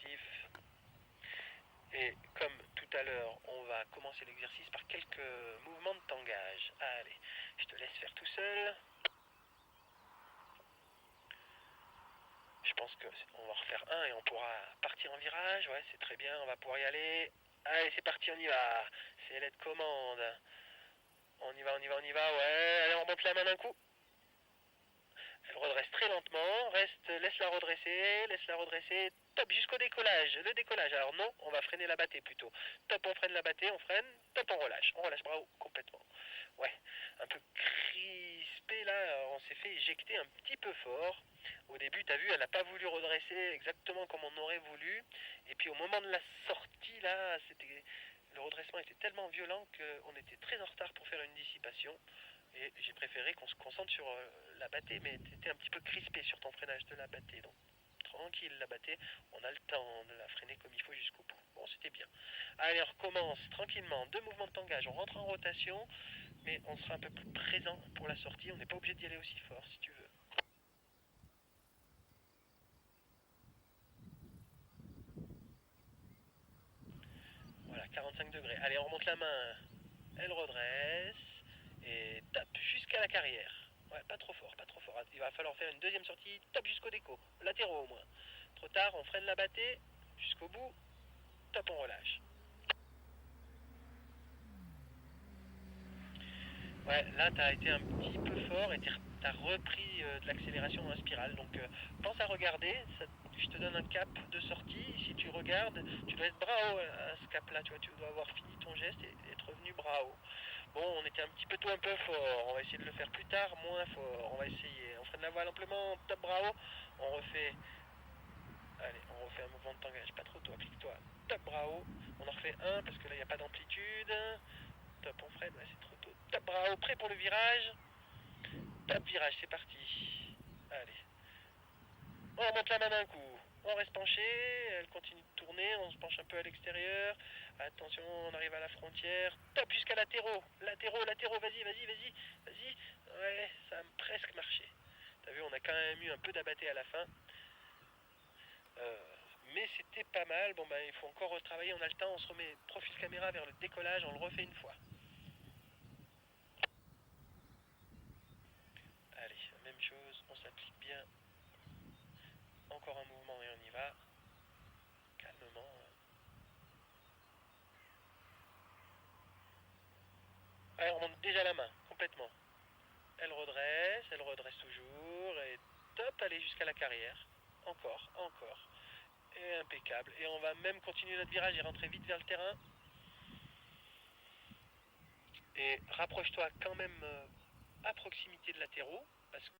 sportif. Et comme tout à l'heure, on va commencer l'exercice par quelques mouvements de tangage. Allez, je te laisse faire tout seul. Je pense qu'on va refaire un et on pourra partir en virage. Ouais, c'est très bien, on va pouvoir y aller. Allez, c'est parti, on y va. C'est l'aide commande. On y va, on y va, on y va. Ouais, allez, on remonte la main d'un coup. Elle redresse très lentement. Laisse-la redresser. Top, jusqu'au décollage. Le décollage. Alors non, on va freiner la battée plutôt. Top, on freine la battée, on freine. Top, on relâche. On relâche, bravo, complètement. Ouais, un peu crispé là. On s'est fait éjecter un petit peu fort. Au début, t'as vu, elle n'a pas voulu redresser exactement comme on aurait voulu. Et puis au moment de la sortie là, le redressement était tellement violent qu'on était très en retard pour faire une dissipation. Et j'ai préféré qu'on se concentre sur la battée, mais t'étais un petit peu crispé sur ton freinage de la battée. Donc tranquille la battée, on a le temps de la freiner comme il faut jusqu'au bout. Bon, c'était bien. Allez, on recommence tranquillement. 2 mouvements de tangage, on rentre en rotation, mais on sera un peu plus présent pour la sortie. On n'est pas obligé d'y aller aussi fort si tu veux. Voilà, 45 degrés. Allez, on remonte la main. Elle redresse. Et top, jusqu'à la carrière. Ouais, pas trop fort, pas trop fort. Il va falloir faire une deuxième sortie, top jusqu'au déco. Latéraux au moins. Trop tard, on freine la battée. Jusqu'au bout. Top, on relâche. Ouais, là, t'as été un petit peu fort et t'as repris de l'accélération dans la spirale. Donc, pense à regarder. Je te donne un cap de sortie. Si tu regardes, tu dois être bras haut à ce cap-là. Tu vois, tu dois avoir fini ton geste et être revenu bras haut. Bon, on était un petit peu tout un peu fort. On va essayer de le faire plus tard, moins fort. On va essayer. On freine la voile amplement. Top, bras haut. On refait. Allez, on refait un mouvement de tangage. Pas trop toi, applique-toi. Top, bras haut. On en refait un parce que là, il n'y a pas d'amplitude. Top, on freine. Ouais, c'est trop tôt. Top, bras haut. Prêt pour le virage. Top, virage, c'est parti. Allez. On remonte la main d'un coup. On reste penché, elle continue de tourner, on se penche un peu à l'extérieur. Attention, on arrive à la frontière. Top, jusqu'à latéraux. Latéraux, vas-y. Ouais, ça a presque marché. T'as vu, on a quand même eu un peu d'abatté à la fin. Mais c'était pas mal. Bon, il faut encore retravailler, on a le temps. On se remet profil caméra vers le décollage, on le refait une fois. Allez, même chose, on s'applique bien. Encore un mouvement et on y va. Calmement. Allez, on remonte déjà la main, complètement. Elle redresse toujours, et top, aller jusqu'à la carrière. Encore. Et impeccable. Et on va même continuer notre virage et rentrer vite vers le terrain. Et rapproche-toi quand même à proximité de latéraux, parce